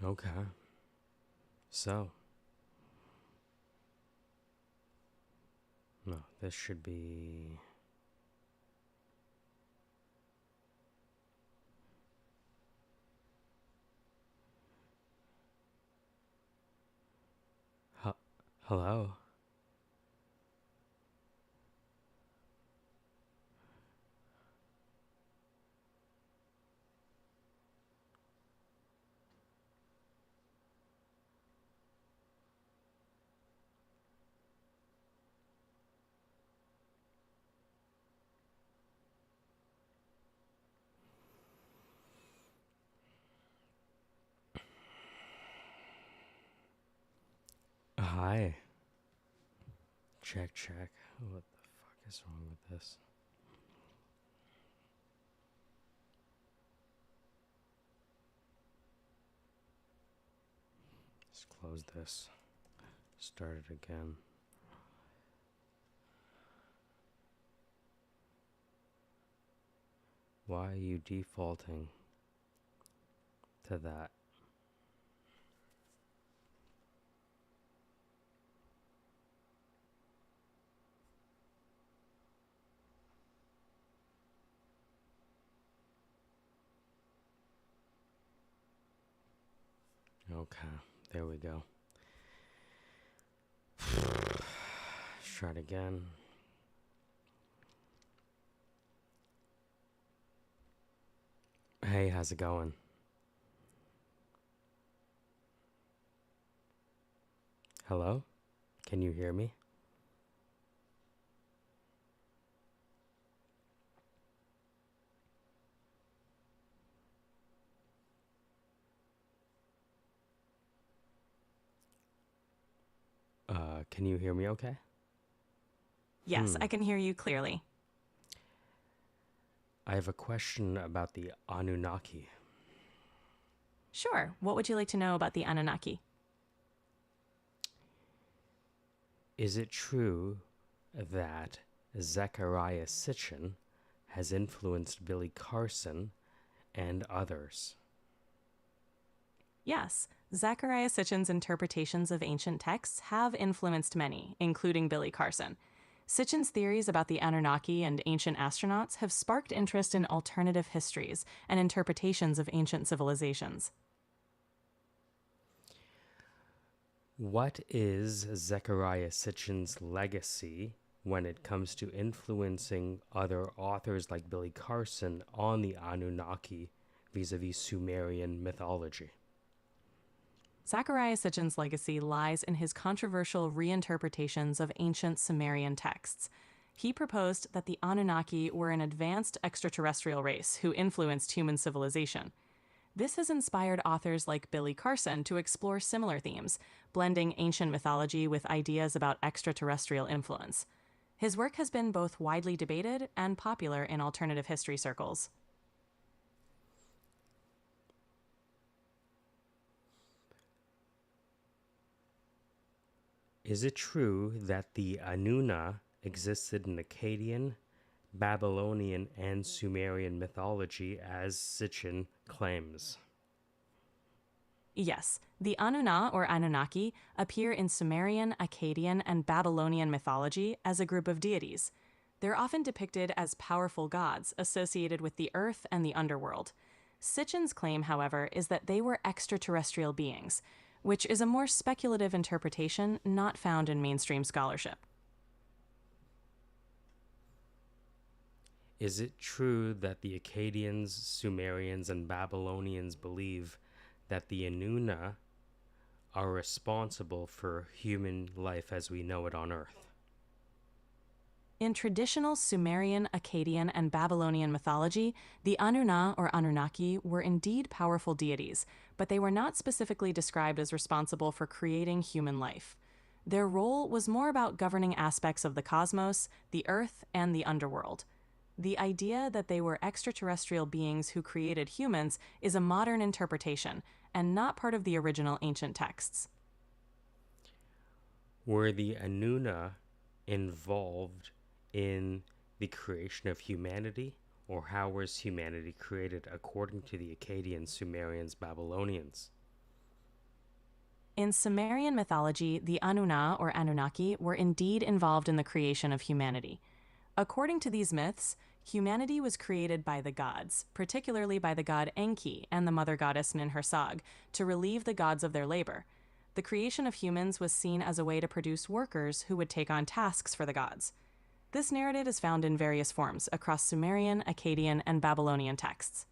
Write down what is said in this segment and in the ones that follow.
Okay. So, no, this should be. Hello? Hi. Check, check. What the fuck is wrong with this? Let's close this. Start it again. Why are you defaulting to that? Okay, there we go. Let's try it again. Hey, how's it going? Hello? Can you hear me? Can you hear me okay? Yes, I can hear you clearly. I have a question about the Anunnaki. Sure. What would you like to know about the Anunnaki? Is it true that Zecharia Sitchin has influenced Billy Carson and others? Yes, Zecharia Sitchin's interpretations of ancient texts have influenced many, including Billy Carson. Sitchin's theories about the Anunnaki and ancient astronauts have sparked interest in alternative histories and interpretations of ancient civilizations. What is Zecharia Sitchin's legacy when it comes to influencing other authors like Billy Carson on the Anunnaki vis-a-vis Sumerian mythology? Zecharia Sitchin's legacy lies in his controversial reinterpretations of ancient Sumerian texts. He proposed that the Anunnaki were an advanced extraterrestrial race who influenced human civilization. This has inspired authors like Billy Carson to explore similar themes, blending ancient mythology with ideas about extraterrestrial influence. His work has been both widely debated and popular in alternative history circles. Is it true that the Anunna existed in Akkadian, Babylonian, and Sumerian mythology as Sitchin claims? Yes, the Anunna or Anunnaki appear in Sumerian, Akkadian, and Babylonian mythology as a group of deities. They're often depicted as powerful gods associated with the earth and the underworld. Sitchin's claim, however, is that they were extraterrestrial beings, which is a more speculative interpretation not found in mainstream scholarship. Is it true that the Akkadians, Sumerians, and Babylonians believe that the Anunna are responsible for human life as we know it on Earth? In traditional Sumerian, Akkadian, and Babylonian mythology, the Anunna or Anunnaki were indeed powerful deities, but they were not specifically described as responsible for creating human life. Their role was more about governing aspects of the cosmos, the earth, and the underworld. The idea that they were extraterrestrial beings who created humans is a modern interpretation and not part of the original ancient texts. Were the Anunna involved in the creation of humanity, or how was humanity created according to the Akkadians, Sumerians, Babylonians? In Sumerian mythology, the Annuna or Anunnaki were indeed involved in the creation of humanity. According to these myths, humanity was created by the gods, particularly by the god Enki and the mother goddess Ninhursag, to relieve the gods of their labor. The creation of humans was seen as a way to produce workers who would take on tasks for the gods. This narrative is found in various forms across Sumerian, Akkadian, and Babylonian texts.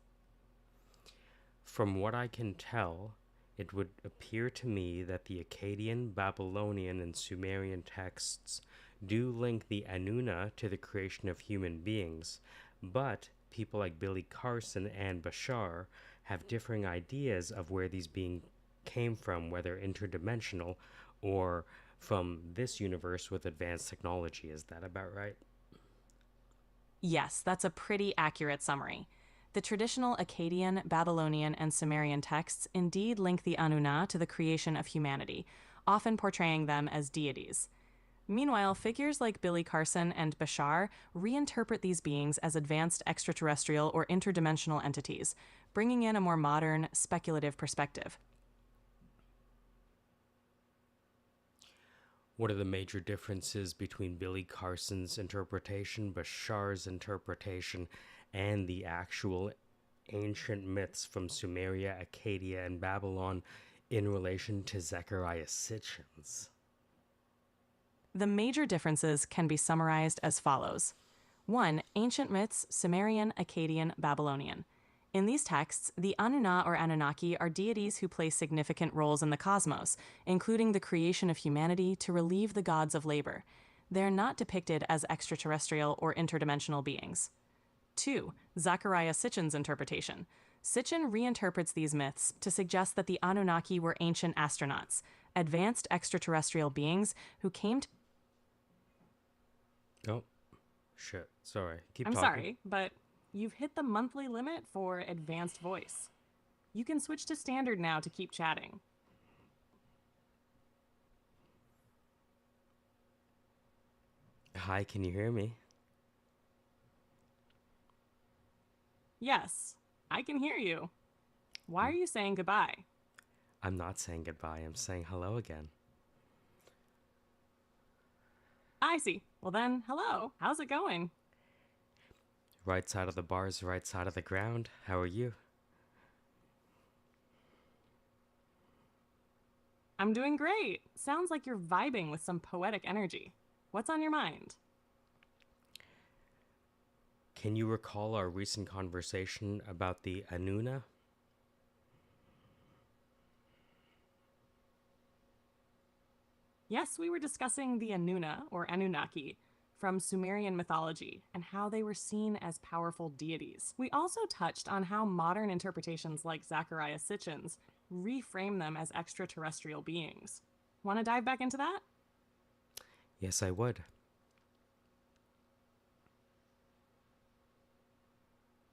From what I can tell, it would appear to me that the Akkadian, Babylonian, and Sumerian texts do link the Anuna to the creation of human beings, but people like Billy Carson and Bashar have differing ideas of where these beings came from, whether interdimensional or from this universe with advanced technology. Is that about right? Yes, that's a pretty accurate summary. The traditional Akkadian, Babylonian, and Sumerian texts indeed link the Anunna to the creation of humanity, often portraying them as deities. Meanwhile, figures like Billy Carson and Bashar reinterpret these beings as advanced extraterrestrial or interdimensional entities, bringing in a more modern, speculative perspective. What are the major differences between Billy Carson's interpretation, Bashar's interpretation, and the actual ancient myths from Sumeria, Acadia, and Babylon in relation to Zechariah Sitchin's? The major differences can be summarized as follows. 1. Ancient myths, Sumerian, Akkadian, Babylonian. In these texts, the Anunna or Anunnaki are deities who play significant roles in the cosmos, including the creation of humanity to relieve the gods of labor. They're not depicted as extraterrestrial or interdimensional beings. 2. Zechariah Sitchin's interpretation. Sitchin reinterprets these myths to suggest that the Anunnaki were ancient astronauts, advanced extraterrestrial beings who came to... Oh, shit. Sorry. Keep I'm talking. sorry, but you've hit the monthly limit for advanced voice. You can switch to standard now to keep chatting. Hi, can you hear me? Yes, I can hear you. Why are you saying goodbye? I'm not saying goodbye. I'm saying hello again. I see. Well then, hello. How's it going? Right side of the bars, right side of the ground. How are you? I'm doing great. Sounds like you're vibing with some poetic energy. What's on your mind? Can you recall our recent conversation about the Anuna? Yes, we were discussing the Anunna, or Anunnaki, from Sumerian mythology and how they were seen as powerful deities. We also touched on how modern interpretations like Zechariah Sitchin's reframe them as extraterrestrial beings. Want to dive back into that? Yes, I would.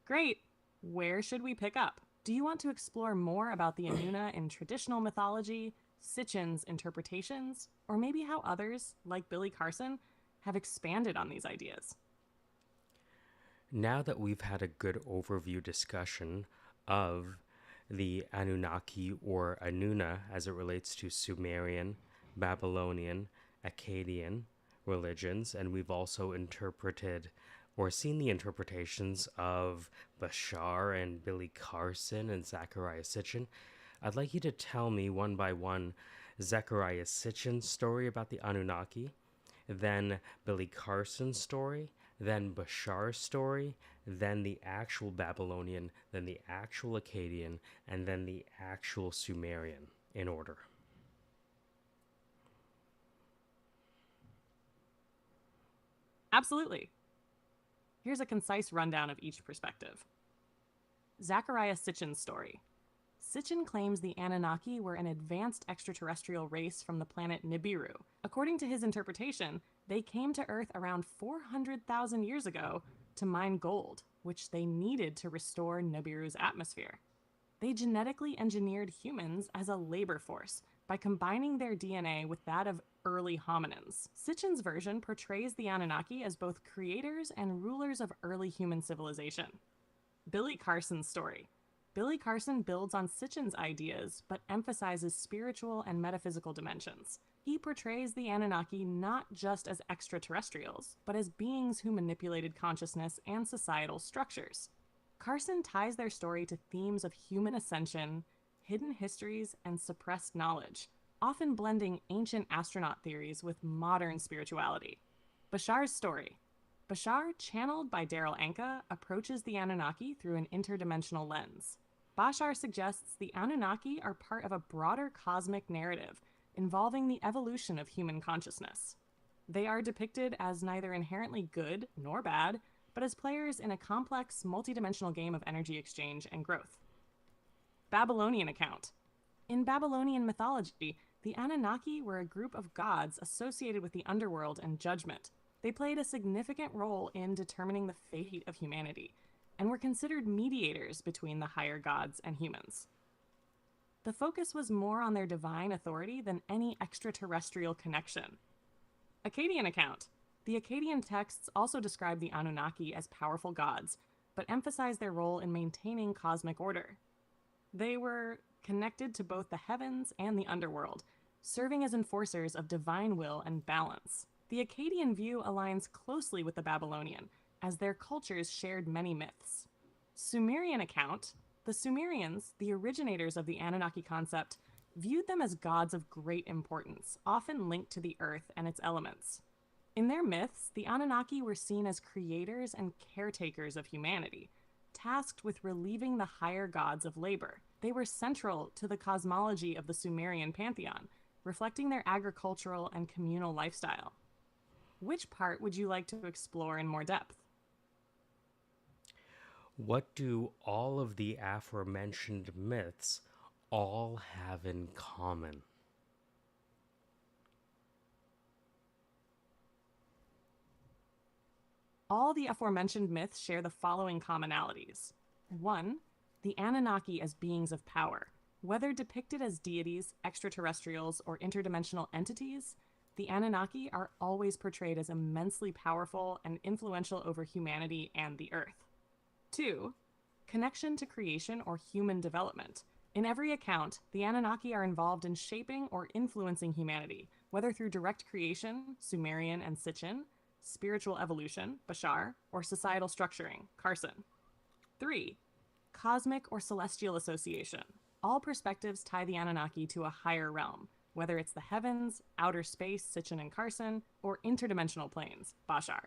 Great. Where should we pick up? Do you want to explore more about the Anunna in traditional mythology, Sitchin's interpretations, or maybe how others, like Billy Carson, have expanded on these ideas? Now that we've had a good overview discussion of the Anunnaki or Anuna as it relates to Sumerian, Babylonian, Akkadian religions, and we've also interpreted or seen the interpretations of Bashar and Billy Carson and Zechariah Sitchin, I'd like you to tell me one by one Zechariah Sitchin's story about the Anunnaki, then Billy Carson's story, then Bashar's story, then the actual Babylonian, then the actual Akkadian, and then the actual Sumerian in order. Absolutely. Here's a concise rundown of each perspective. Zechariah Sitchin's story. Sitchin claims the Anunnaki were an advanced extraterrestrial race from the planet Nibiru. According to his interpretation, they came to Earth around 400,000 years ago to mine gold, which they needed to restore Nibiru's atmosphere. They genetically engineered humans as a labor force by combining their DNA with that of early hominins. Sitchin's version portrays the Anunnaki as both creators and rulers of early human civilization. Billy Carson's story. Billy Carson builds on Sitchin's ideas, but emphasizes spiritual and metaphysical dimensions. He portrays the Anunnaki not just as extraterrestrials, but as beings who manipulated consciousness and societal structures. Carson ties their story to themes of human ascension, hidden histories, and suppressed knowledge, often blending ancient astronaut theories with modern spirituality. Bashar's story. Bashar, channeled by Daryl Anka, approaches the Anunnaki through an interdimensional lens. Bashar suggests the Anunnaki are part of a broader cosmic narrative involving the evolution of human consciousness. They are depicted as neither inherently good nor bad, but as players in a complex, multidimensional game of energy exchange and growth. Babylonian account. In Babylonian mythology, the Anunnaki were a group of gods associated with the underworld and judgment. They played a significant role in determining the fate of humanity, and were considered mediators between the higher gods and humans. The focus was more on their divine authority than any extraterrestrial connection. Akkadian account. The Akkadian texts also describe the Anunnaki as powerful gods, but emphasize their role in maintaining cosmic order. They were connected to both the heavens and the underworld, serving as enforcers of divine will and balance. The Akkadian view aligns closely with the Babylonian, as their cultures shared many myths. Sumerian account. The Sumerians, the originators of the Anunnaki concept, viewed them as gods of great importance, often linked to the earth and its elements. In their myths, the Anunnaki were seen as creators and caretakers of humanity, tasked with relieving the higher gods of labor. They were central to the cosmology of the Sumerian pantheon, reflecting their agricultural and communal lifestyle. Which part would you like to explore in more depth? What do all of the aforementioned myths all have in common? All the aforementioned myths share the following commonalities. 1. The Anunnaki as beings of power. Whether depicted as deities, extraterrestrials, or interdimensional entities, the Anunnaki are always portrayed as immensely powerful and influential over humanity and the earth. 2. Connection to creation or human development. In every account, the Anunnaki are involved in shaping or influencing humanity, whether through direct creation, Sumerian and Sitchin, spiritual evolution, Bashar, or societal structuring, Carson. 3. Cosmic or celestial association. All perspectives tie the Anunnaki to a higher realm, whether it's the heavens, outer space, Sitchin and Carson, or interdimensional planes, Bashar.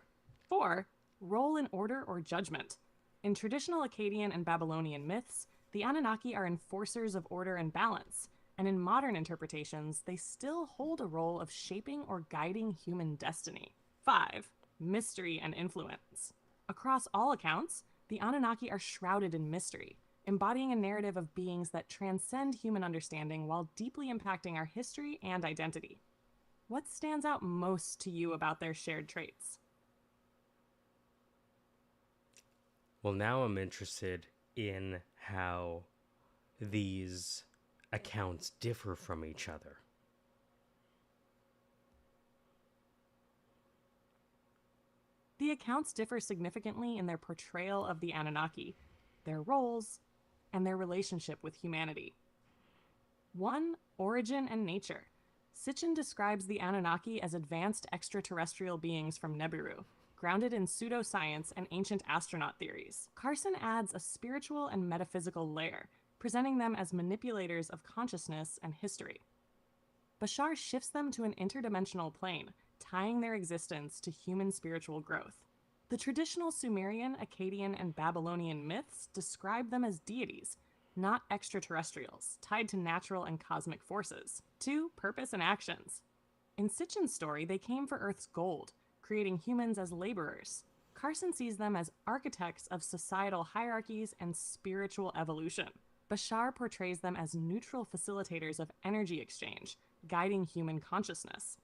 4. Role in order or judgment. In traditional Akkadian and Babylonian myths, the Anunnaki are enforcers of order and balance, and in modern interpretations, they still hold a role of shaping or guiding human destiny. 5. Mystery and influence. Across all accounts, the Anunnaki are shrouded in mystery, embodying a narrative of beings that transcend human understanding while deeply impacting our history and identity. What stands out most to you about their shared traits? Well, now I'm interested in how these accounts differ from each other. The accounts differ significantly in their portrayal of the Anunnaki, their roles, and their relationship with humanity. 1. Origin and nature. Sitchin describes the Anunnaki as advanced extraterrestrial beings from Nibiru, grounded in pseudoscience and ancient astronaut theories. Carson adds a spiritual and metaphysical layer, presenting them as manipulators of consciousness and history. Bashar shifts them to an interdimensional plane, tying their existence to human spiritual growth. The traditional Sumerian, Akkadian, and Babylonian myths describe them as deities, not extraterrestrials, tied to natural and cosmic forces. 2. Purpose and actions. In Sitchin's story, they came for Earth's gold, creating humans as laborers. Carson sees them as architects of societal hierarchies and spiritual evolution. Bashar portrays them as neutral facilitators of energy exchange, guiding human consciousness.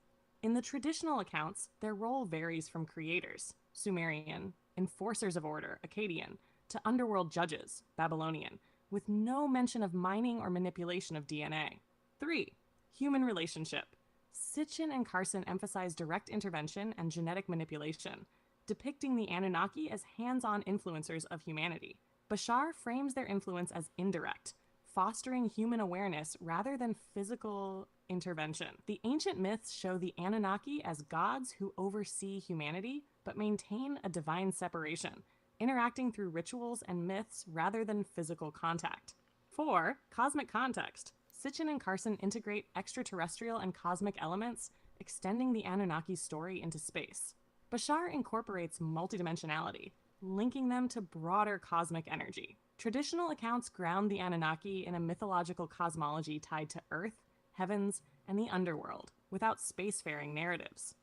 In the traditional accounts, their role varies from creators, Sumerian, enforcers of order, Akkadian, to underworld judges, Babylonian, with no mention of mining or manipulation of DNA. 3. Human relationship. Sitchin and Carson emphasize direct intervention and genetic manipulation, depicting the Anunnaki as hands-on influencers of humanity. Bashar frames their influence as indirect, fostering human awareness rather than physical intervention. The ancient myths show the Anunnaki as gods who oversee humanity but maintain a divine separation, interacting through rituals and myths rather than physical contact. 4. Cosmic context. Sitchin and Carson integrate extraterrestrial and cosmic elements, extending the Anunnaki's story into space. Bashar incorporates multidimensionality, linking them to broader cosmic energy. Traditional accounts ground the Anunnaki in a mythological cosmology tied to Earth, heavens, and the underworld, without spacefaring narratives.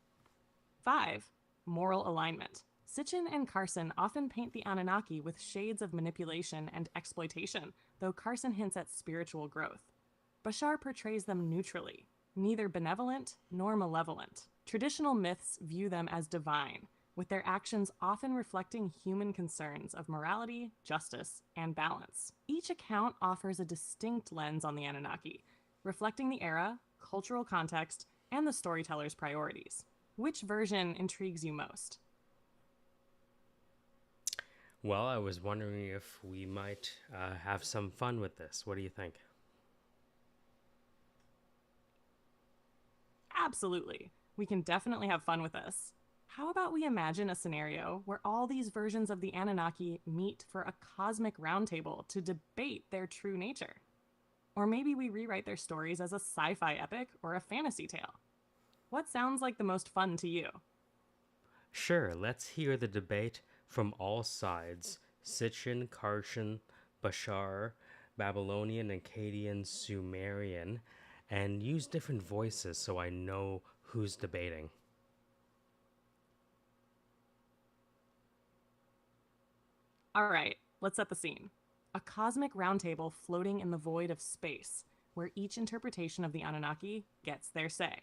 5. Moral alignment. Sitchin and Carson often paint the Anunnaki with shades of manipulation and exploitation, though Carson hints at spiritual growth. Bashar portrays them neutrally, neither benevolent nor malevolent. Traditional myths view them as divine, with their actions often reflecting human concerns of morality, justice, and balance. Each account offers a distinct lens on the Anunnaki, reflecting the era, cultural context, and the storyteller's priorities. Which version intrigues you most? Well, I was wondering if we might have some fun with this. What do you think? Absolutely. We can definitely have fun with this. How about we imagine a scenario where all these versions of the Anunnaki meet for a cosmic roundtable to debate their true nature? Or maybe we rewrite their stories as a sci fi epic or a fantasy tale. What sounds like the most fun to you? Sure, let's hear the debate from all sides: Sitchin, Kartian, Bashar, Babylonian, Akkadian, Sumerian, and use different voices so I know who's debating. All right, let's set the scene. A cosmic roundtable floating in the void of space, where each interpretation of the Anunnaki gets their say.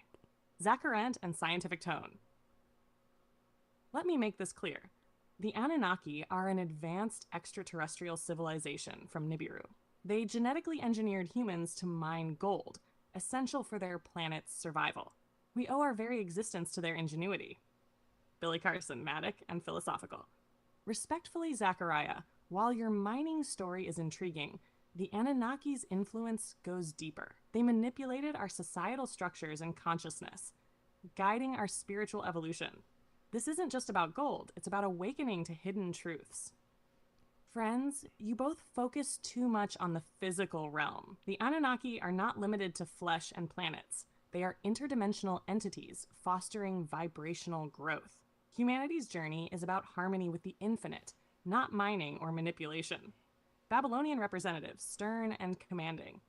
Zacharent and scientific tone. Let me make this clear. The Anunnaki are an advanced extraterrestrial civilization from Nibiru. They genetically engineered humans to mine gold, essential for their planet's survival. We owe our very existence to their ingenuity. Billy Carson, Matic, and philosophical. Respectfully, Zachariah, while your mining story is intriguing, the Anunnaki's influence goes deeper. They manipulated our societal structures and consciousness, guiding our spiritual evolution. This isn't just about gold, it's about awakening to hidden truths. Friends, you both focus too much on the physical realm. The Anunnaki are not limited to flesh and planets. They are interdimensional entities fostering vibrational growth. Humanity's journey is about harmony with the infinite, not mining or manipulation. Babylonian representatives, stern and commanding.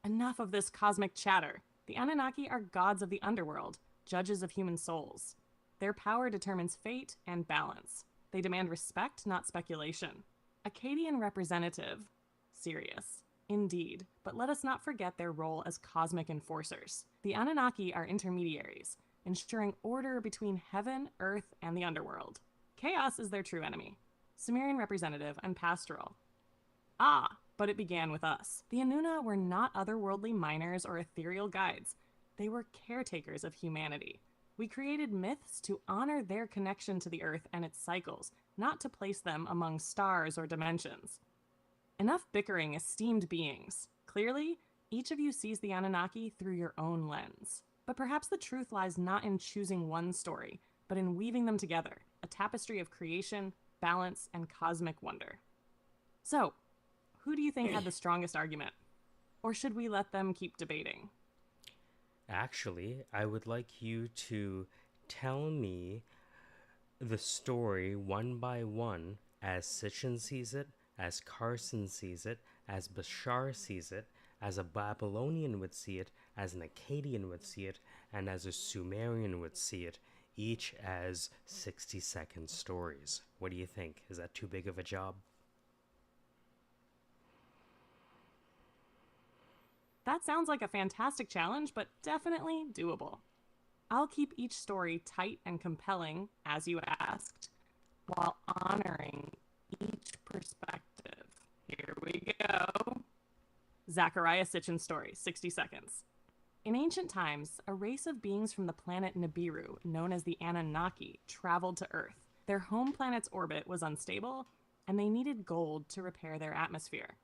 Enough of this cosmic chatter. The Anunnaki are gods of the underworld, judges of human souls. Their power determines fate and balance. They demand respect, not speculation. Akkadian representative, serious. Indeed, but let us not forget their role as cosmic enforcers. The Anunnaki are intermediaries, ensuring order between heaven, earth, and the underworld. Chaos is their true enemy. Sumerian representative and pastoral. Ah, but it began with us. The Annuna were not otherworldly miners or ethereal guides. They were caretakers of humanity. We created myths to honor their connection to the earth and its cycles, not to place them among stars or dimensions. Enough bickering, esteemed beings. Clearly, each of you sees the Anunnaki through your own lens. But perhaps the truth lies not in choosing one story, but in weaving them together, a tapestry of creation, balance, and cosmic wonder. So, who do you think had the strongest argument? Or should we let them keep debating? Actually, I would like you to tell me the story one by one as Sitchin sees it, as Carson sees it, as Bashar sees it, as a Babylonian would see it, as an Akkadian would see it, and as a Sumerian would see it, each as 60-second stories. What do you think? Is that too big of a job? That sounds like a fantastic challenge, but definitely doable. I'll keep each story tight and compelling, as you asked, while honoring each perspective. Here we go. Zachariah Sitchin's story, 60 seconds. In ancient times, a race of beings from the planet Nibiru, known as the Anunnaki, traveled to Earth. Their home planet's orbit was unstable, and they needed gold to repair their atmosphere.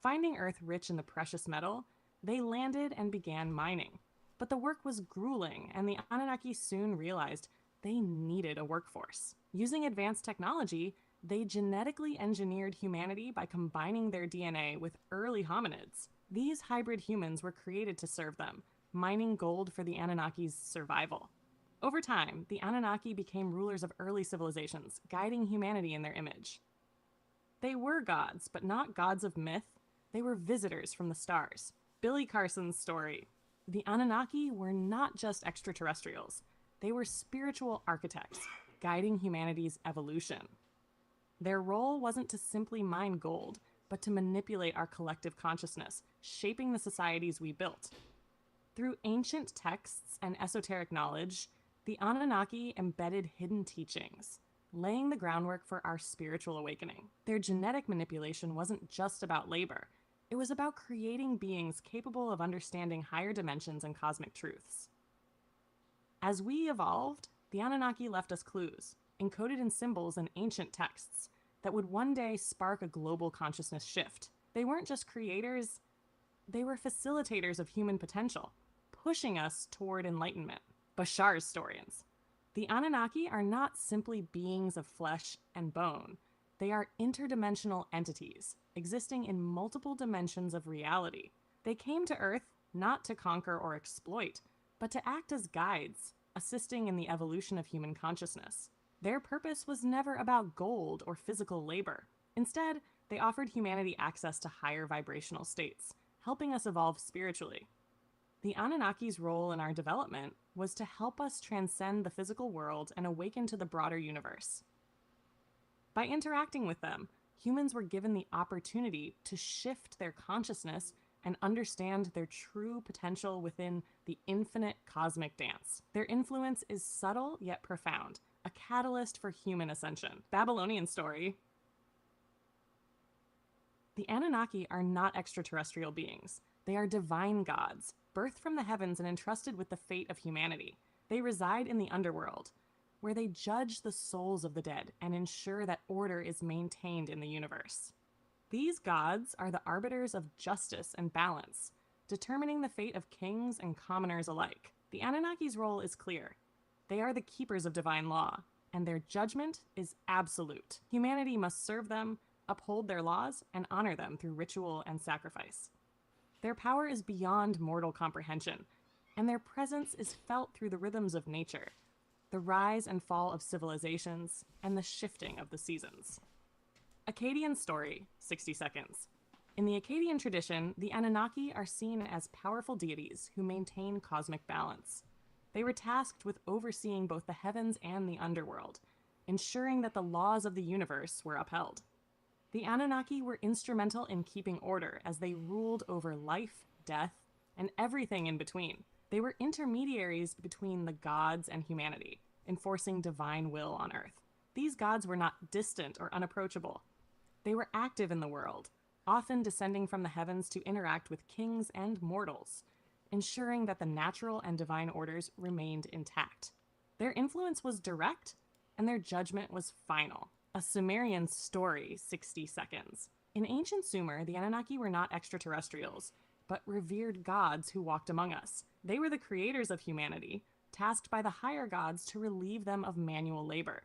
Finding Earth rich in the precious metal, they landed and began mining. But the work was grueling, and the Anunnaki soon realized they needed a workforce. Using advanced technology, they genetically engineered humanity by combining their DNA with early hominids. These hybrid humans were created to serve them, mining gold for the Anunnaki's survival. Over time, the Anunnaki became rulers of early civilizations, guiding humanity in their image. They were gods, but not gods of myth. They were visitors from the stars. Billy Carson's story. The Anunnaki were not just extraterrestrials, they were spiritual architects, guiding humanity's evolution. Their role wasn't to simply mine gold, but to manipulate our collective consciousness, shaping the societies we built. Through ancient texts and esoteric knowledge, the Anunnaki embedded hidden teachings, laying the groundwork for our spiritual awakening. Their genetic manipulation wasn't just about labor, it was about creating beings capable of understanding higher dimensions and cosmic truths. As we evolved, the Anunnaki left us clues, encoded in symbols and ancient texts, that would one day spark a global consciousness shift. They weren't just creators, they were facilitators of human potential, pushing us toward enlightenment. Bashar's historians. The Anunnaki are not simply beings of flesh and bone. They are interdimensional entities, existing in multiple dimensions of reality. They came to Earth not to conquer or exploit, but to act as guides, assisting in the evolution of human consciousness. Their purpose was never about gold or physical labor. Instead, they offered humanity access to higher vibrational states, helping us evolve spiritually. The Anunnaki's role in our development was to help us transcend the physical world and awaken to the broader universe. By interacting with them, humans were given the opportunity to shift their consciousness and understand their true potential within the infinite cosmic dance. Their influence is subtle yet profound, a catalyst for human ascension. Babylonian story. The Anunnaki are not extraterrestrial beings. They are divine gods, birthed from the heavens and entrusted with the fate of humanity. They reside in the underworld, where they judge the souls of the dead and ensure that order is maintained in the universe. These gods are the arbiters of justice and balance, determining the fate of kings and commoners alike. The Anunnaki's role is clear. They are the keepers of divine law, and their judgment is absolute. Humanity must serve them, uphold their laws, and honor them through ritual and sacrifice. Their power is beyond mortal comprehension, and their presence is felt through the rhythms of nature, the rise and fall of civilizations, and the shifting of the seasons. Akkadian story, 60 seconds. In the Akkadian tradition, the Anunnaki are seen as powerful deities who maintain cosmic balance. They were tasked with overseeing both the heavens and the underworld, ensuring that the laws of the universe were upheld. The Anunnaki were instrumental in keeping order as they ruled over life, death, and everything in between. They were intermediaries between the gods and humanity, enforcing divine will on Earth. These gods were not distant or unapproachable. They were active in the world, often descending from the heavens to interact with kings and mortals, ensuring that the natural and divine orders remained intact. Their influence was direct, and their judgment was final. A Sumerian story, 60 seconds. In ancient Sumer, the Anunnaki were not extraterrestrials, but revered gods who walked among us. They were the creators of humanity, tasked by the higher gods to relieve them of manual labor.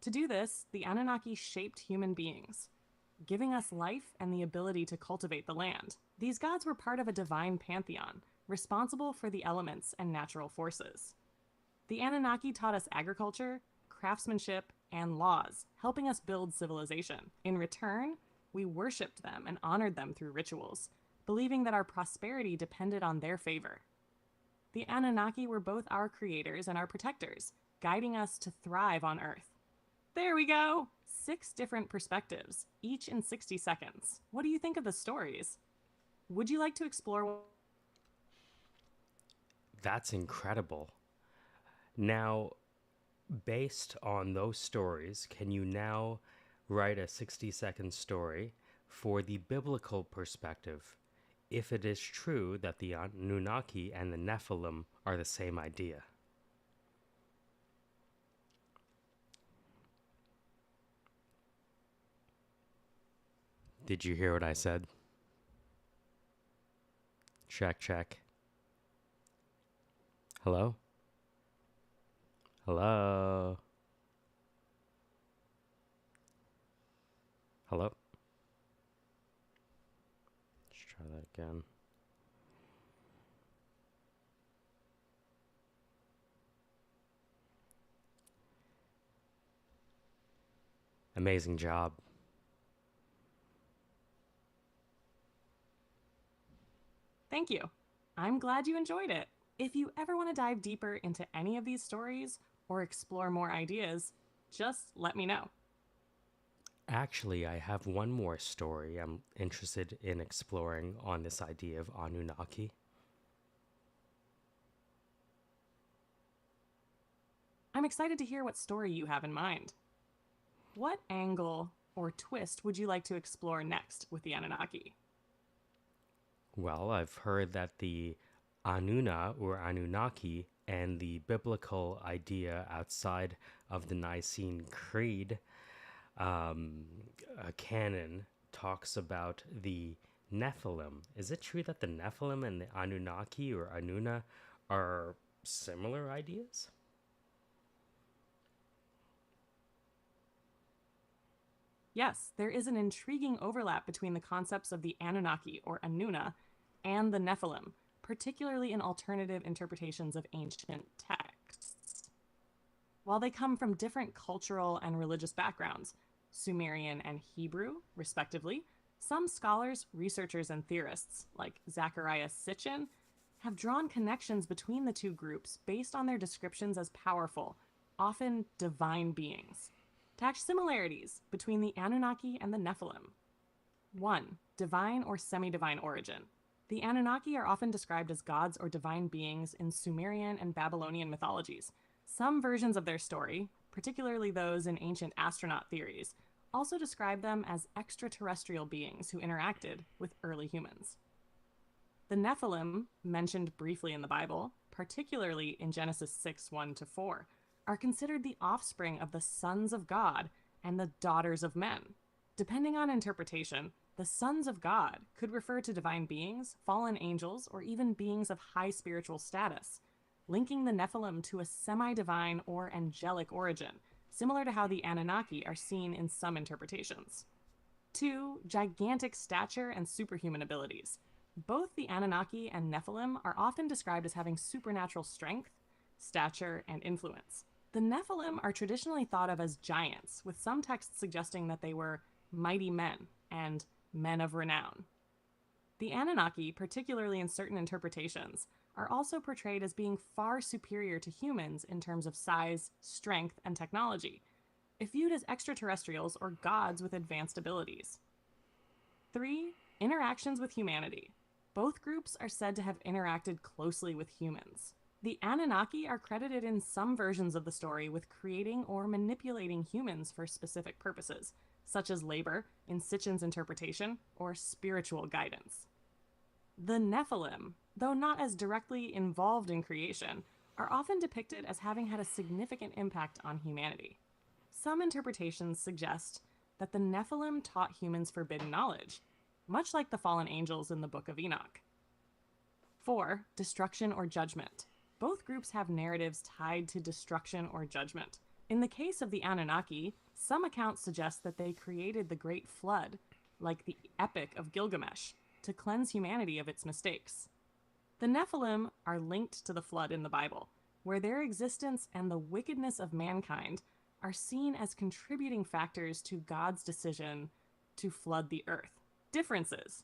To do this, the Anunnaki shaped human beings, giving us life and the ability to cultivate the land. These gods were part of a divine pantheon, responsible for the elements and natural forces. The Anunnaki taught us agriculture, craftsmanship, and laws, helping us build civilization. In return, we worshipped them and honored them through rituals, believing that our prosperity depended on their favor. The Anunnaki were both our creators and our protectors, guiding us to thrive on Earth. There we go! 6 different perspectives, each in 60 seconds. What do you think of the stories? Would you like to explore? That's incredible. Now, based on those stories, can you now write a 60-second story for the biblical perspective, if it is true that the Anunnaki and the Nephilim are the same idea? Did you hear what I said? Check, check. Hello? Hello? Hello? Let's try that again. Amazing job. Thank you. I'm glad you enjoyed it. If you ever want to dive deeper into any of these stories or explore more ideas, just let me know. Actually, I have one more story I'm interested in exploring on this idea of Anunnaki. I'm excited to hear what story you have in mind. What angle or twist would you like to explore next with the Anunnaki? Well, I've heard that the Anunna or Anunnaki and the biblical idea outside of the Nicene Creed canon talks about the Nephilim. Is it true that the Nephilim and the Anunnaki or Anunna are similar ideas? Yes, there is an intriguing overlap between the concepts of the Anunnaki or Anunna and the Nephilim, particularly in alternative interpretations of ancient texts. While they come from different cultural and religious backgrounds, Sumerian and Hebrew, respectively, some scholars, researchers, and theorists, like Zecharia Sitchin, have drawn connections between the two groups based on their descriptions as powerful, often divine beings. Attach similarities between the Anunnaki and the Nephilim. 1. Divine or semi-divine origin. The Anunnaki are often described as gods or divine beings in Sumerian and Babylonian mythologies. Some versions of their story, particularly those in ancient astronaut theories, also describe them as extraterrestrial beings who interacted with early humans. The Nephilim, mentioned briefly in the Bible, particularly in Genesis 6:1-4, are considered the offspring of the sons of God and the daughters of men. Depending on interpretation, the sons of God could refer to divine beings, fallen angels, or even beings of high spiritual status, linking the Nephilim to a semi-divine or angelic origin, similar to how the Anunnaki are seen in some interpretations. 2. Gigantic stature and superhuman abilities. Both the Anunnaki and Nephilim are often described as having supernatural strength, stature, and influence. The Nephilim are traditionally thought of as giants, with some texts suggesting that they were mighty men and men of renown. The Anunnaki, particularly in certain interpretations, are also portrayed as being far superior to humans in terms of size, strength, and technology, if viewed as extraterrestrials or gods with advanced abilities. 3. Interactions with humanity. Both groups are said to have interacted closely with humans. The Anunnaki are credited in some versions of the story with creating or manipulating humans for specific purposes, such as labor, in Sitchin's interpretation, or spiritual guidance. The Nephilim, though not as directly involved in creation, are often depicted as having had a significant impact on humanity. Some interpretations suggest that the Nephilim taught humans forbidden knowledge, much like the fallen angels in the Book of Enoch. 4. Destruction or judgment. Both groups have narratives tied to destruction or judgment. In the case of the Anunnaki, some accounts suggest that they created the Great Flood, like the Epic of Gilgamesh, to cleanse humanity of its mistakes. The Nephilim are linked to the flood in the Bible, where their existence and the wickedness of mankind are seen as contributing factors to God's decision to flood the earth. Differences.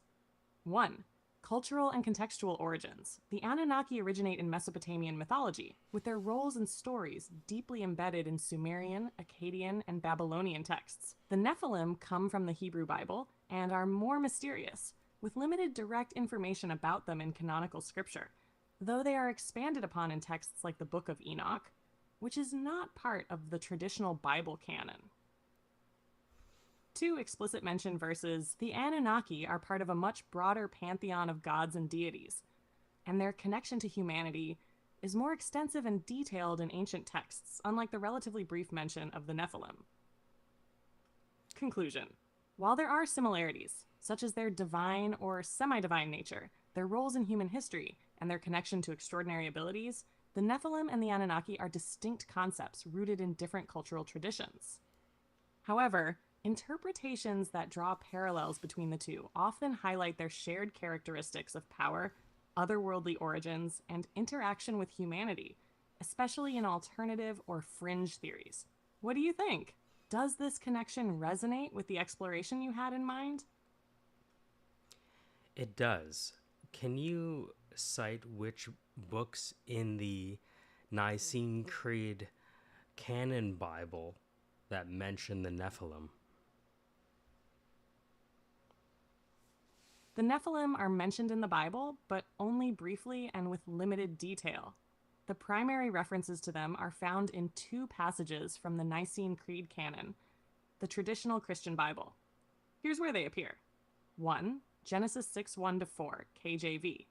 1. Cultural and contextual origins. The Anunnaki originate in Mesopotamian mythology, with their roles and stories deeply embedded in Sumerian, Akkadian, and Babylonian texts. The Nephilim come from the Hebrew Bible and are more mysterious, with limited direct information about them in canonical scripture, though they are expanded upon in texts like the Book of Enoch, which is not part of the traditional Bible canon. 2. Explicit mention versus the Anunnaki are part of a much broader pantheon of gods and deities, and their connection to humanity is more extensive and detailed in ancient texts, unlike the relatively brief mention of the Nephilim. Conclusion. While there are similarities, such as their divine or semi divine nature, their roles in human history, and their connection to extraordinary abilities, the Nephilim and the Anunnaki are distinct concepts rooted in different cultural traditions. However, interpretations that draw parallels between the two often highlight their shared characteristics of power, otherworldly origins, and interaction with humanity, especially in alternative or fringe theories. What do you think? Does this connection resonate with the exploration you had in mind? It does. Can you cite which books in the Nicene Creed canon Bible that mention the Nephilim? The Nephilim are mentioned in the Bible, but only briefly and with limited detail. The primary references to them are found in two passages from the Nicene Creed canon, the traditional Christian Bible. Here's where they appear. 1. Genesis 6 1 4, KJV.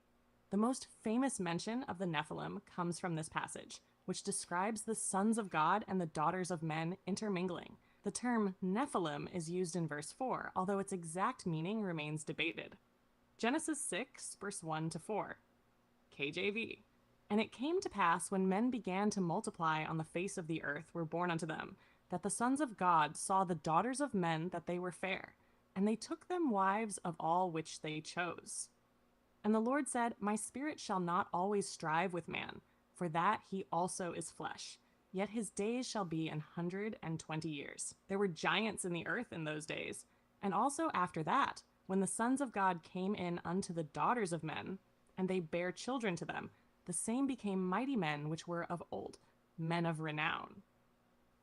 The most famous mention of the Nephilim comes from this passage, which describes the sons of God and the daughters of men intermingling. The term Nephilim is used in verse 4, although its exact meaning remains debated. Genesis 6, verse 1 4, KJV. And it came to pass when men began to multiply on the face of the earth were born unto them, that the sons of God saw the daughters of men that they were fair, and they took them wives of all which they chose. And the Lord said, My spirit shall not always strive with man, for that he also is flesh. Yet his days shall be 120 years. There were giants in the earth in those days, and also after that, when the sons of God came in unto the daughters of men, and they bare children to them, the same became mighty men which were of old, men of renown.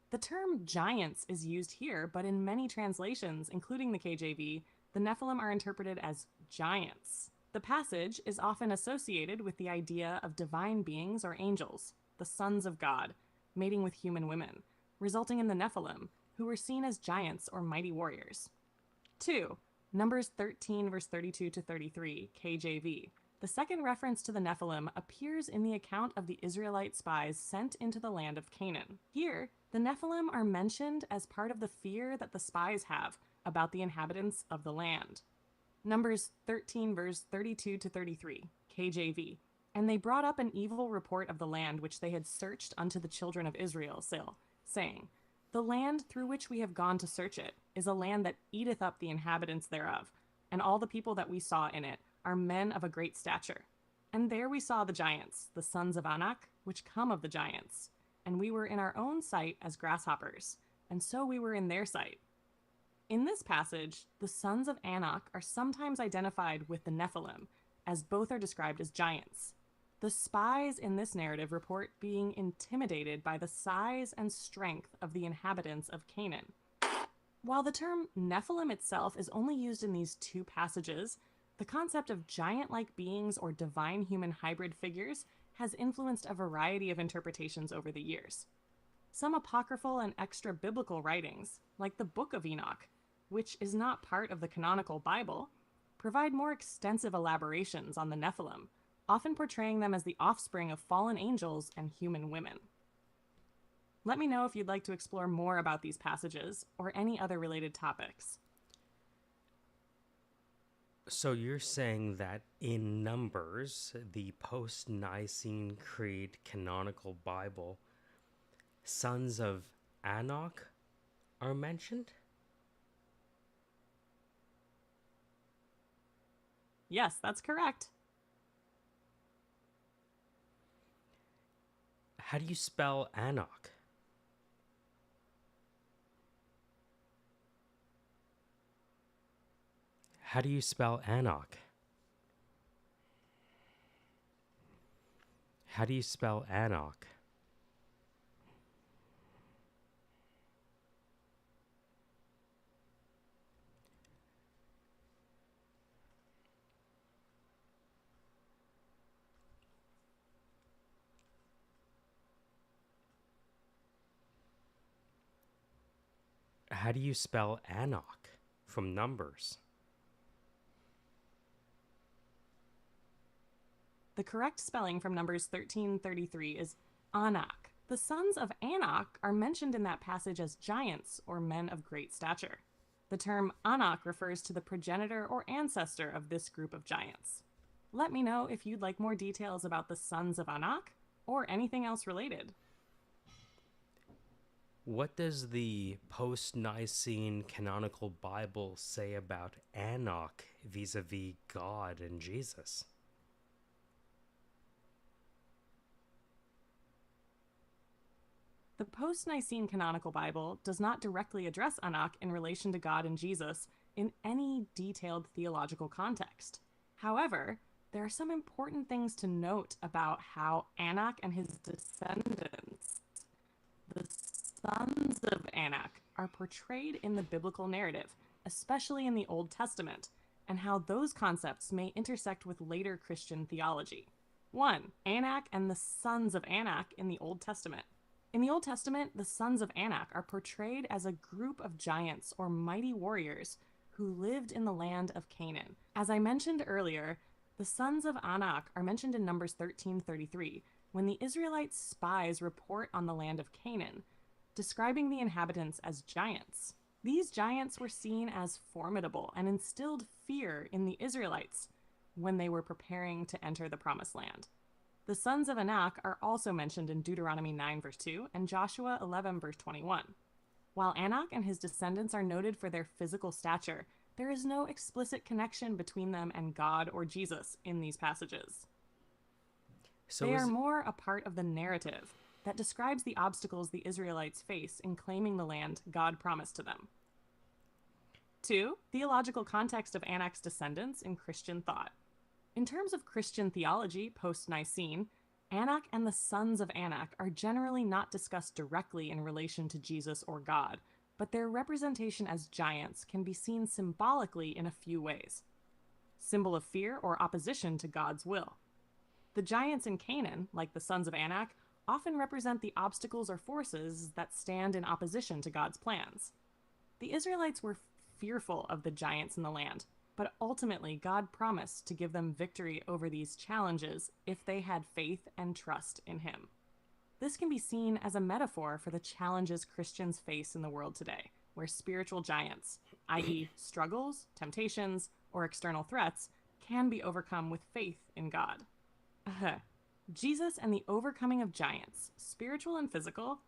The term giants is used here, but in many translations, including the KJV, the Nephilim are interpreted as giants. The passage is often associated with the idea of divine beings or angels, the sons of God, mating with human women, resulting in the Nephilim, who were seen as giants or mighty warriors. 2. Numbers 13, verse 32 to 33, KJV. The second reference to the Nephilim appears in the account of the Israelite spies sent into the land of Canaan. Here, the Nephilim are mentioned as part of the fear that the spies have about the inhabitants of the land. Numbers 13, verse 32 to 33, KJV. And they brought up an evil report of the land which they had searched unto the children of Israel, saying, The land through which we have gone to search it is a land that eateth up the inhabitants thereof, and all the people that we saw in it are men of a great stature. And there we saw the giants, the sons of Anak, which come of the giants. And we were in our own sight as grasshoppers, and so we were in their sight. In this passage, the sons of Anak are sometimes identified with the Nephilim, as both are described as giants. The spies in this narrative report being intimidated by the size and strength of the inhabitants of Canaan. While the term Nephilim itself is only used in these two passages, the concept of giant-like beings or divine human hybrid figures has influenced a variety of interpretations over the years. Some apocryphal and extra-biblical writings, like the Book of Enoch, which is not part of the canonical Bible, provide more extensive elaborations on the Nephilim, often portraying them as the offspring of fallen angels and human women. Let me know if you'd like to explore more about these passages or any other related topics. So you're saying that in Numbers, the post-Nicene Creed canonical Bible, sons of Anak are mentioned? Yes, that's correct. How do you spell Anak? How do you spell Anak? How do you spell Anak? How do you spell Anak from Numbers? The correct spelling from Numbers 13:33 is Anak. The sons of Anak are mentioned in that passage as giants or men of great stature. The term Anak refers to the progenitor or ancestor of this group of giants. Let me know if you'd like more details about the sons of Anak or anything else related. What does the post-Nicene canonical Bible say about Anak vis-a-vis God and Jesus? The post-Nicene canonical Bible does not directly address Anak in relation to God and Jesus in any detailed theological context. However, there are some important things to note about how Anak and his descendants, the sons of Anak, are portrayed in the biblical narrative, especially in the Old Testament, and how those concepts may intersect with later Christian theology. 1. Anak and the sons of Anak in the Old Testament. In the Old Testament, the sons of Anak are portrayed as a group of giants or mighty warriors who lived in the land of Canaan. As I mentioned earlier, the sons of Anak are mentioned in Numbers 13:33 when the Israelites' spies report on the land of Canaan, describing the inhabitants as giants. These giants were seen as formidable and instilled fear in the Israelites when they were preparing to enter the Promised Land. The sons of Anak are also mentioned in Deuteronomy 9 verse 2 and Joshua 11 verse 21. While Anak and his descendants are noted for their physical stature, there is no explicit connection between them and God or Jesus in these passages. So They are more a part of the narrative that describes the obstacles the Israelites face in claiming the land God promised to them. 2. Theological context of Anak's descendants in Christian thought. In terms of Christian theology post-Nicene, Anak and the sons of Anak are generally not discussed directly in relation to Jesus or God, but their representation as giants can be seen symbolically in a few ways. Symbol of fear or opposition to God's will. The giants in Canaan, like the sons of Anak, often represent the obstacles or forces that stand in opposition to God's plans. The Israelites were fearful of the giants in the land, but ultimately God promised to give them victory over these challenges if they had faith and trust in Him. This can be seen as a metaphor for the challenges Christians face in the world today, where spiritual giants, i.e., struggles, temptations, or external threats, can be overcome with faith in God. Jesus and the overcoming of giants, spiritual and physical.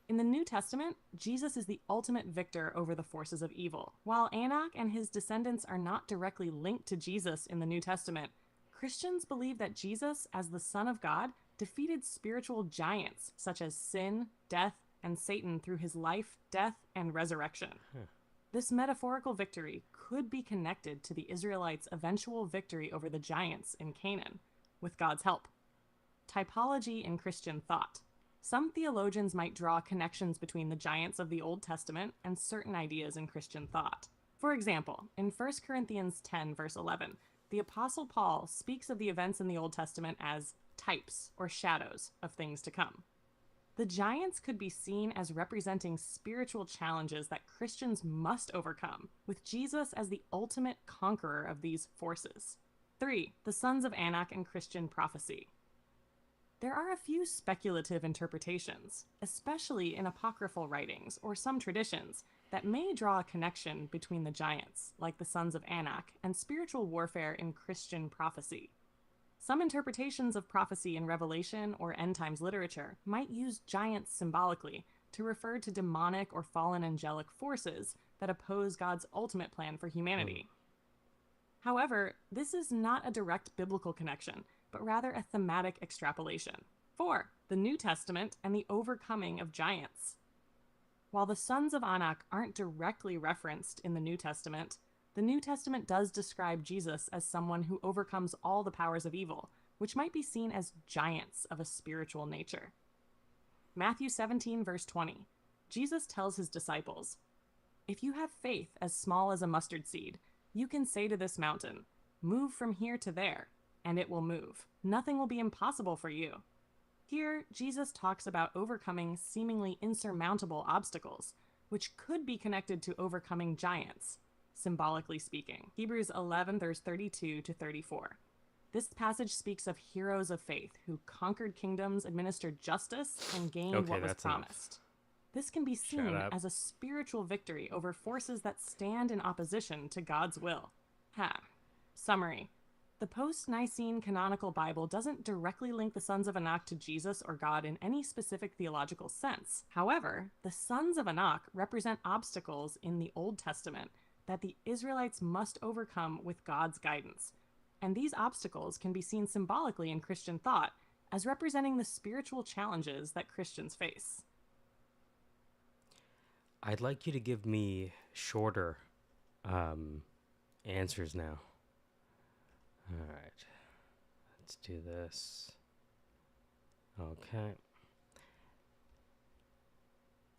In the New Testament, Jesus is the ultimate victor over the forces of evil. While Anak and his descendants are not directly linked to Jesus in the New Testament, Christians believe that Jesus, as the Son of God, defeated spiritual giants such as sin, death, and Satan through his life, death, and resurrection. This metaphorical victory could be connected to the Israelites' eventual victory over the giants in Canaan, with God's help. Typology in Christian thought. Some theologians might draw connections between the giants of the Old Testament and certain ideas in Christian thought. For example, in 1 Corinthians 10, verse 11, the Apostle Paul speaks of the events in the Old Testament as types or shadows of things to come. The giants could be seen as representing spiritual challenges that Christians must overcome, with Jesus as the ultimate conqueror of these forces. 3. The sons of Anak and Christian prophecy. There are a few speculative interpretations, especially in apocryphal writings or some traditions, that may draw a connection between the giants, like the sons of Anak, and spiritual warfare in Christian prophecy. Some interpretations of prophecy in Revelation or end times literature might use giants symbolically to refer to demonic or fallen angelic forces that oppose God's ultimate plan for humanity. However, this is not a direct biblical connection, but rather a thematic extrapolation. 4. The New Testament and the overcoming of giants. While the sons of Anak aren't directly referenced in the New Testament does describe Jesus as someone who overcomes all the powers of evil, which might be seen as giants of a spiritual nature. Matthew 17, verse 20. Jesus tells his disciples, "If you have faith as small as a mustard seed, you can say to this mountain, 'Move from here to there,' and it will move. Nothing will be impossible for you." Here, Jesus talks about overcoming seemingly insurmountable obstacles, which could be connected to overcoming giants, symbolically speaking. Hebrews 11, verse 32 to 34. This passage speaks of heroes of faith who conquered kingdoms, administered justice, and gained what was promised. This can be Shut seen up. as a spiritual victory over forces that stand in opposition to God's will. Summary. The post Nicene canonical Bible doesn't directly link the sons of Anak to Jesus or God in any specific theological sense. However, the sons of Anak represent obstacles in the Old Testament that the Israelites must overcome with God's guidance. And these obstacles can be seen symbolically in Christian thought as representing the spiritual challenges that Christians face. I'd like you to give me shorter answers now. All right. Let's do this. Okay.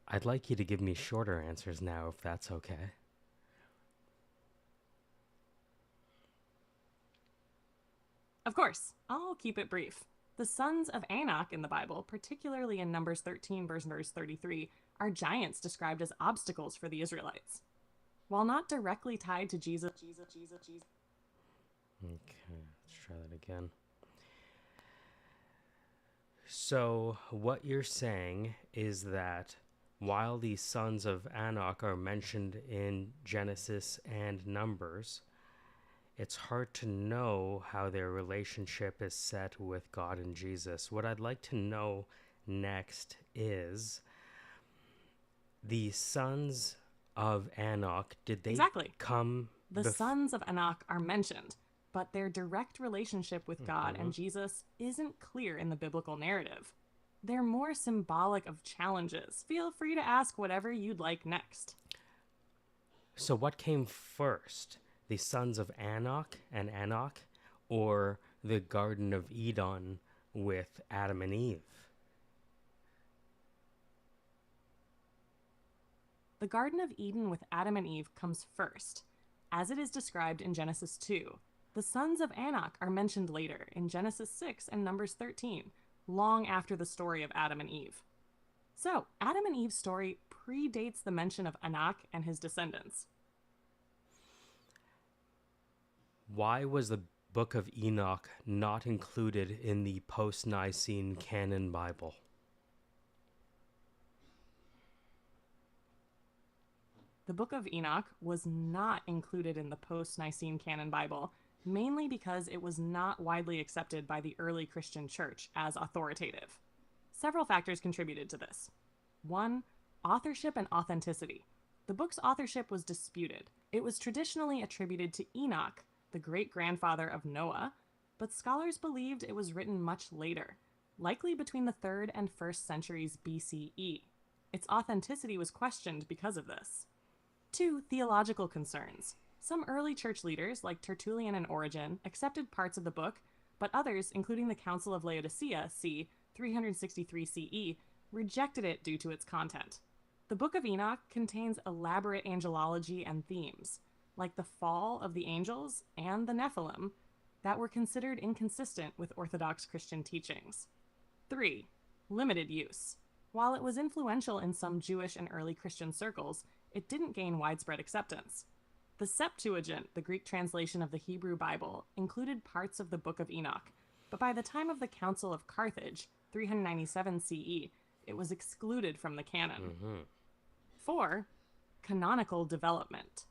I'd like you to give me shorter answers now, if that's okay. Of course, I'll keep it brief. The sons of Anak in the Bible, particularly in Numbers 13, verse 33, are giants described as obstacles for the Israelites. While not directly tied to Jesus. Okay, let's try that again. So, what you're saying is that while the sons of Anak are mentioned in Genesis and Numbers, it's hard to know how their relationship is set with God and Jesus. What I'd like to know next is the sons of Anak, did they Exactly. come The sons of Anak are mentioned, but their direct relationship with God and Jesus isn't clear in the biblical narrative. They're more symbolic of challenges. Feel free to ask whatever you'd like next. So what came first? The sons of Anak and Anak, or the Garden of Eden with Adam and Eve? The Garden of Eden with Adam and Eve comes first, as it is described in Genesis 2. The sons of Anak are mentioned later in Genesis 6 and Numbers 13, long after the story of Adam and Eve. So, Adam and Eve's story predates the mention of Anak and his descendants. Why was the Book of Enoch not included in the post-Nicene canon Bible? The Book of Enoch was not included in the post-Nicene canon Bible, mainly because it was not widely accepted by the early Christian church as authoritative. Several factors contributed to this. 1. Authorship and authenticity. The book's authorship was disputed. It was traditionally attributed to Enoch, the great-grandfather of Noah, but scholars believed it was written much later, likely between the 3rd and 1st centuries BCE. Its authenticity was questioned because of this. 2. Theological concerns. Some early church leaders, like Tertullian and Origen, accepted parts of the book, but others, including the Council of Laodicea, c. 363 CE, rejected it due to its content. The Book of Enoch contains elaborate angelology and themes, like the fall of the angels and the Nephilim, that were considered inconsistent with Orthodox Christian teachings. 3. Limited use. While it was influential in some Jewish and early Christian circles, it didn't gain widespread acceptance. The Septuagint, the Greek translation of the Hebrew Bible, included parts of the Book of Enoch, but by the time of the Council of Carthage, 397 CE, it was excluded from the canon. 4. Canonical development.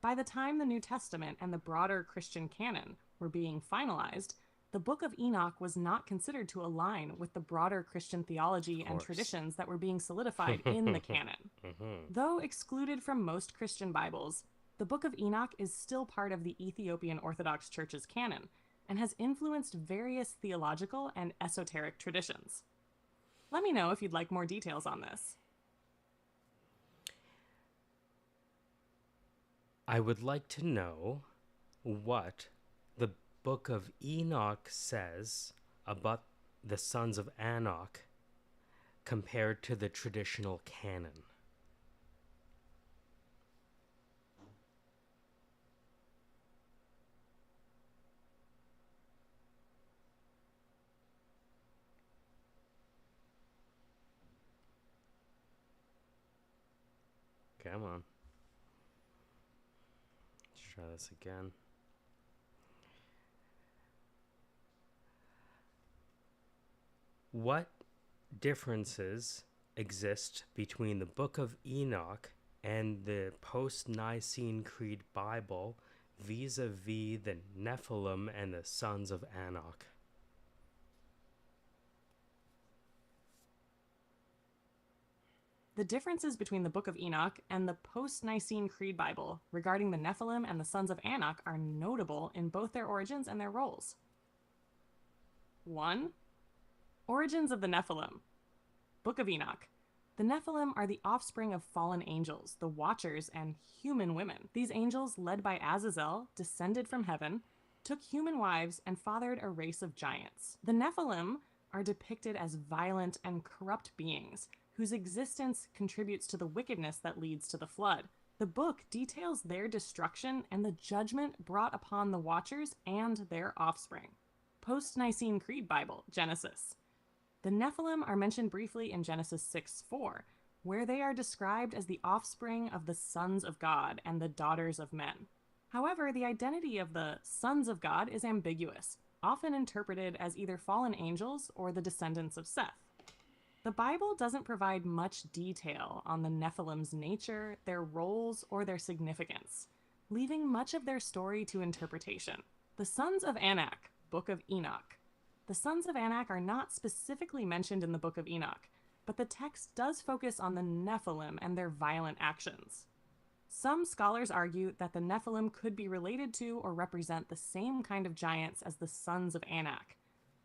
By the time the New Testament and the broader Christian canon were being finalized, the Book of Enoch was not considered to align with the broader Christian theology and traditions that were being solidified in the canon. Though excluded from most Christian Bibles, the Book of Enoch is still part of the Ethiopian Orthodox Church's canon and has influenced various theological and esoteric traditions. Let me know if you'd like more details on this. I would like to know what the Book of Enoch says about the sons of Anak compared to the traditional canon. Come on. Let's try this again. What differences exist between the Book of Enoch and the post-Nicene Creed Bible vis-a-vis the Nephilim and the sons of Anak? The differences between the Book of Enoch and the post-Nicene Creed Bible regarding the Nephilim and the sons of Anak are notable in both their origins and their roles. 1. Origins of the Nephilim. Book of Enoch. The Nephilim are the offspring of fallen angels, the Watchers, and human women. These angels, led by Azazel, descended from heaven, took human wives, and fathered a race of giants. The Nephilim are depicted as violent and corrupt beings whose existence contributes to the wickedness that leads to the flood. The book details their destruction and the judgment brought upon the Watchers and their offspring. Post-Nicene Creed Bible, Genesis. The Nephilim are mentioned briefly in Genesis 6:4, where they are described as the offspring of the sons of God and the daughters of men. However, the identity of the sons of God is ambiguous, often interpreted as either fallen angels or the descendants of Seth. The Bible doesn't provide much detail on the Nephilim's nature, their roles, or their significance, leaving much of their story to interpretation. The sons of Anak, Book of Enoch. The sons of Anak are not specifically mentioned in the Book of Enoch, but the text does focus on the Nephilim and their violent actions. Some scholars argue that the Nephilim could be related to or represent the same kind of giants as the sons of Anak,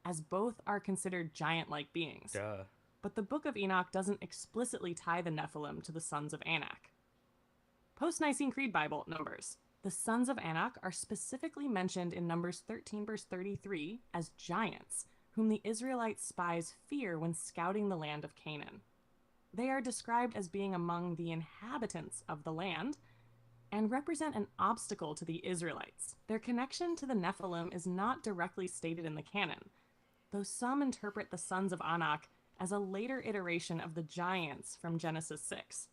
as both are considered giant-like beings. Duh. But the Book of Enoch doesn't explicitly tie the Nephilim to the sons of Anak. Post-Nicene Creed Bible, Numbers. The sons of Anak are specifically mentioned in Numbers 13 verse 33 as giants, whom the Israelites' spies fear when scouting the land of Canaan. They are described as being among the inhabitants of the land and represent an obstacle to the Israelites. Their connection to the Nephilim is not directly stated in the canon, though some interpret the sons of Anak as a later iteration of the giants from Genesis 6.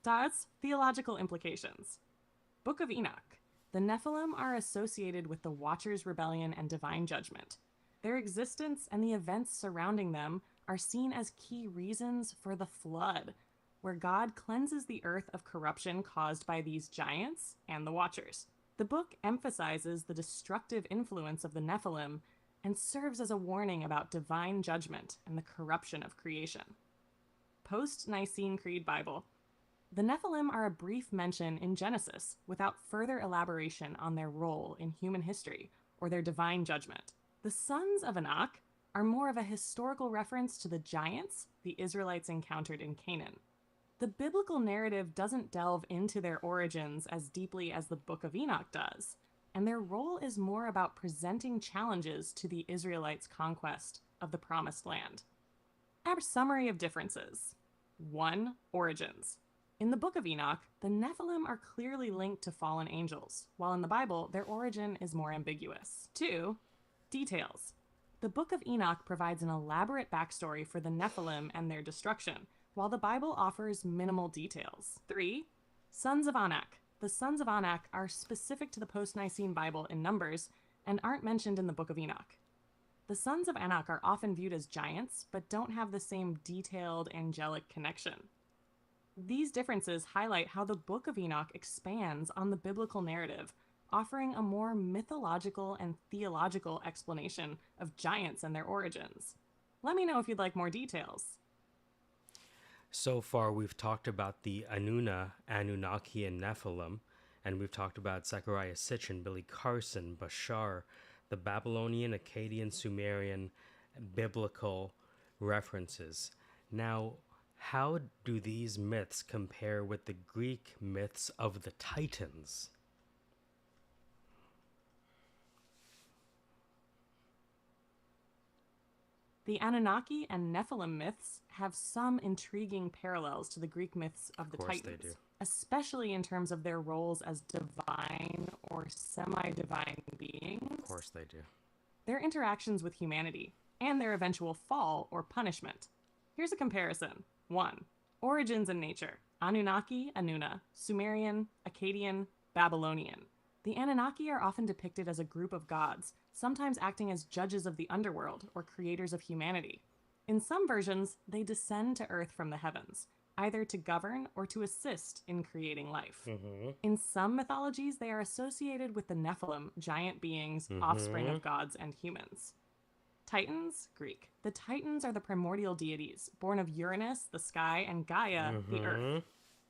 Thus, theological implications. Book of Enoch. The Nephilim are associated with the Watchers' rebellion and divine judgment. Their existence and the events surrounding them are seen as key reasons for the flood, where God cleanses the earth of corruption caused by these giants and the Watchers. The book emphasizes the destructive influence of the Nephilim and serves as a warning about divine judgment and the corruption of creation. Post-Nicene Creed Bible. The Nephilim are a brief mention in Genesis without further elaboration on their role in human history or their divine judgment. The sons of Anak are more of a historical reference to the giants the Israelites encountered in Canaan. The biblical narrative doesn't delve into their origins as deeply as the Book of Enoch does, and their role is more about presenting challenges to the Israelites' conquest of the Promised Land. Our summary of differences. 1. Origins. In the Book of Enoch, the Nephilim are clearly linked to fallen angels, while in the Bible, their origin is more ambiguous. 2. Details. The Book of Enoch provides an elaborate backstory for the Nephilim and their destruction, while the Bible offers minimal details. 3. Sons of Anak. The sons of Anak are specific to the post-Nicene Bible in Numbers and aren't mentioned in the Book of Enoch. The sons of Anak are often viewed as giants, but don't have the same detailed angelic connection. These differences highlight how the Book of Enoch expands on the biblical narrative, offering a more mythological and theological explanation of giants and their origins. Let me know if you'd like more details. So far, we've talked about the Anuna, Anunnaki, and Nephilim, and we've talked about Zechariah Sitchin, Billy Carson, Bashar, the Babylonian, Akkadian, Sumerian, biblical references. Now, how do these myths compare with the Greek myths of the Titans? The Anunnaki and Nephilim myths have some intriguing parallels to the Greek myths of the course Titans, they do. especially in terms of their roles as divine or semi-divine beings, Of course they do. their interactions with humanity, and their eventual fall or punishment. Here's a comparison. 1. Origins and nature. Anunnaki, Anuna, Sumerian, Akkadian, Babylonian. The Anunnaki are often depicted as a group of gods, sometimes acting as judges of the underworld or creators of humanity. In some versions, they descend to Earth from the heavens, either to govern or to assist in creating life. Mm-hmm. In some mythologies, they are associated with the Nephilim, giant beings, offspring Mm-hmm. of gods and humans. Titans, Greek. The Titans are the primordial deities, born of Uranus, the sky, and Gaia, the earth. Mm-hmm.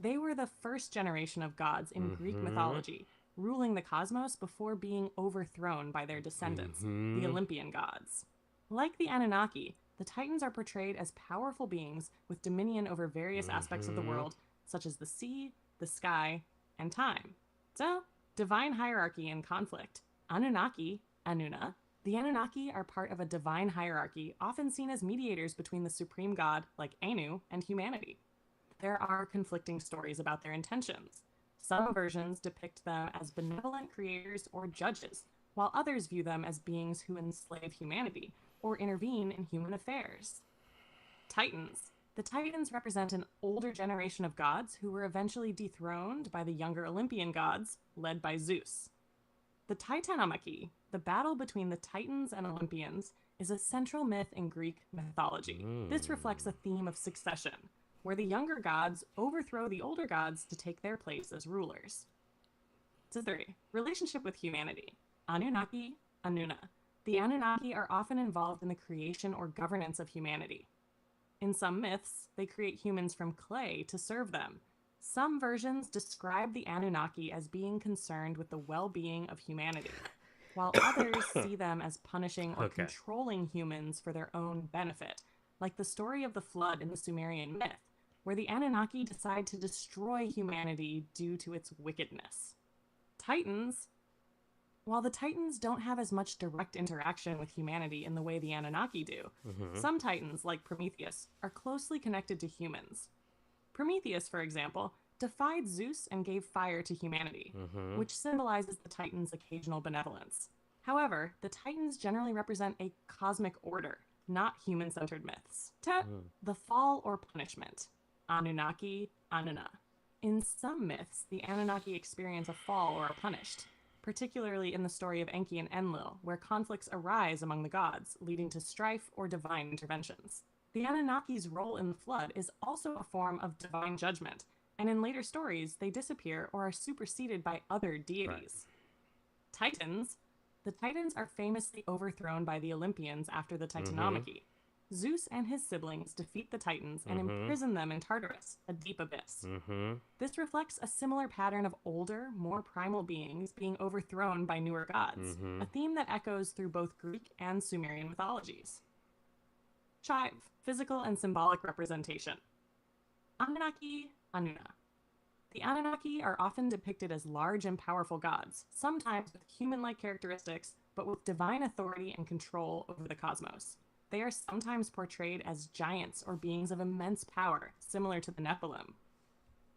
They were the first generation of gods in Greek Mm-hmm. mythology, ruling the cosmos before being overthrown by their descendants, the Mm-hmm. Olympian gods. Like the Anunnaki, the Titans are portrayed as powerful beings with dominion over various aspects of the Mm-hmm. world, such as the sea, the sky, and time. So, divine hierarchy and conflict. Anunnaki, Anuna, the Anunnaki are part of a divine hierarchy, often seen as mediators between the supreme god, like Anu, and humanity. There are conflicting stories about their intentions. Some versions depict them as benevolent creators or judges, while others view them as beings who enslave humanity or intervene in human affairs. Titans. The Titans represent an older generation of gods who were eventually dethroned by the younger Olympian gods, led by Zeus. The Titanomachy, the battle between the Titans and Olympians, is a central myth in Greek mythology. This reflects a theme of succession, where the younger gods overthrow the older gods to take their place as rulers. So 3. Relationship with humanity. Anunnaki, Anuna. The Anunnaki are often involved in the creation or governance of humanity. In some myths, they create humans from clay to serve them. Some versions describe the Anunnaki as being concerned with the well being of humanity, while others see them as punishing or Okay. controlling humans for their own benefit, like the story of the flood in the Sumerian myth, where the Anunnaki decide to destroy humanity due to its wickedness. Titans, while the Titans don't have as much direct interaction with humanity in the way the Anunnaki do, Mm-hmm. some Titans, like Prometheus, are closely connected to humans. Prometheus, for example, defied Zeus and gave fire to humanity, Mm-hmm. which symbolizes the Titans' occasional benevolence. However, the Titans generally represent a cosmic order, not human centered myths. The fall or punishment. Anunnaki, Anuna. In some myths, the Anunnaki experience a fall or are punished, particularly in the story of Enki and Enlil, where conflicts arise among the gods, leading to strife or divine interventions. The Anunnaki's role in the flood is also a form of divine judgment, and in later stories, they disappear or are superseded by other Right. deities. Titans. The Titans are famously overthrown by the Olympians after the Mm-hmm. Titanomachy. Zeus and his siblings defeat the Titans and Mm-hmm. imprison them in Tartarus, a deep abyss. Mm-hmm. This reflects a similar pattern of older, more primal beings being overthrown by newer gods, Mm-hmm. a theme that echoes through both Greek and Sumerian mythologies. 5. Physical and symbolic representation. Anunnaki, Anuna. The Anunnaki are often depicted as large and powerful gods, sometimes with human like characteristics, but with divine authority and control over the cosmos. They are sometimes portrayed as giants or beings of immense power, similar to the Nephilim.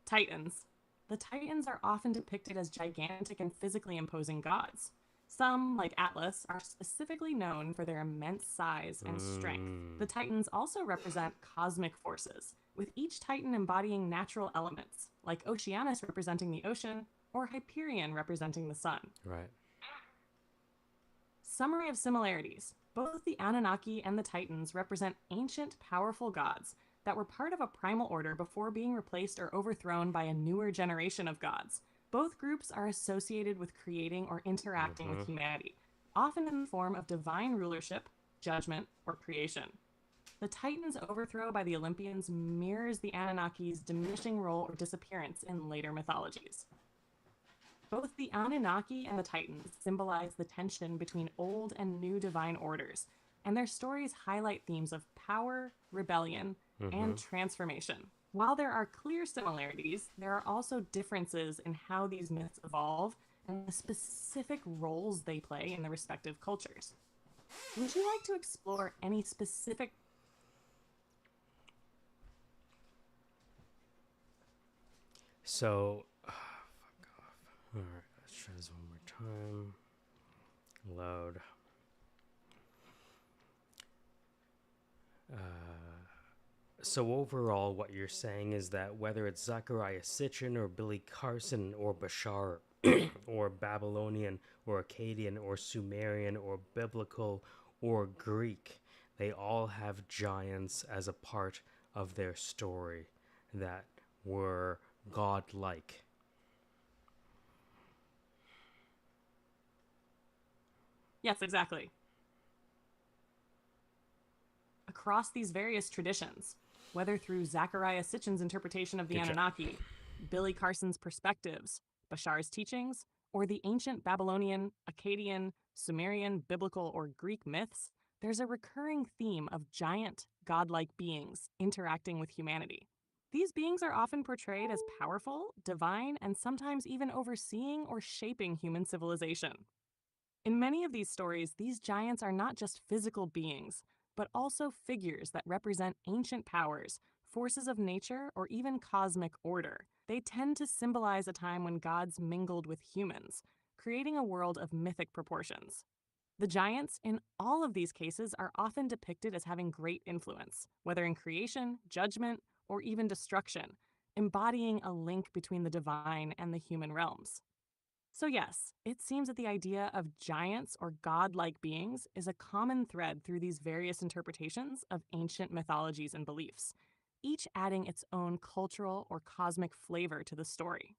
Titans. The Titans are often depicted as gigantic and physically imposing gods. Some, like Atlas, are specifically known for their immense size and strength. The Titans also represent cosmic forces, with each Titan embodying natural elements, like Oceanus representing the ocean or Hyperion representing the sun. Right. Summary of similarities. Both the Anunnaki and the Titans represent ancient, powerful gods that were part of a primal order before being replaced or overthrown by a newer generation of gods. Both groups are associated with creating or interacting Mm-hmm. with humanity, often in the form of divine rulership, judgment, or creation. The Titans' overthrow by the Olympians mirrors the Anunnaki's diminishing role or disappearance in later mythologies. Both the Anunnaki and the Titans symbolize the tension between old and new divine orders, and their stories highlight themes of power, rebellion, Mm-hmm. and transformation. While there are clear similarities, there are also differences in how these myths evolve and the specific roles they play in the respective cultures. Would you like to explore any specific? So, fuck off. All right, let's try this one more time. Load. So overall, what you're saying is that whether it's Zechariah Sitchin or Billy Carson or Bashar or Babylonian or Akkadian or Sumerian or biblical or Greek, They all have giants as a part of their story that were godlike. Yes, exactly. Across these various traditions, whether through Zachariah Sitchin's interpretation of the Good job. Anunnaki, Billy Carson's perspectives, Bashar's teachings, or the ancient Babylonian, Akkadian, Sumerian, biblical, or Greek myths, there's a recurring theme of giant, godlike beings interacting with humanity. These beings are often portrayed as powerful, divine, and sometimes even overseeing or shaping human civilization. In many of these stories, these giants are not just physical beings, but also figures that represent ancient powers, forces of nature, or even cosmic order. They tend to symbolize a time when gods mingled with humans, creating a world of mythic proportions. The giants, in all of these cases, are often depicted as having great influence, whether in creation, judgment, or even destruction, embodying a link between the divine and the human realms. So, yes, it seems that the idea of giants or godlike beings is a common thread through these various interpretations of ancient mythologies and beliefs, each adding its own cultural or cosmic flavor to the story.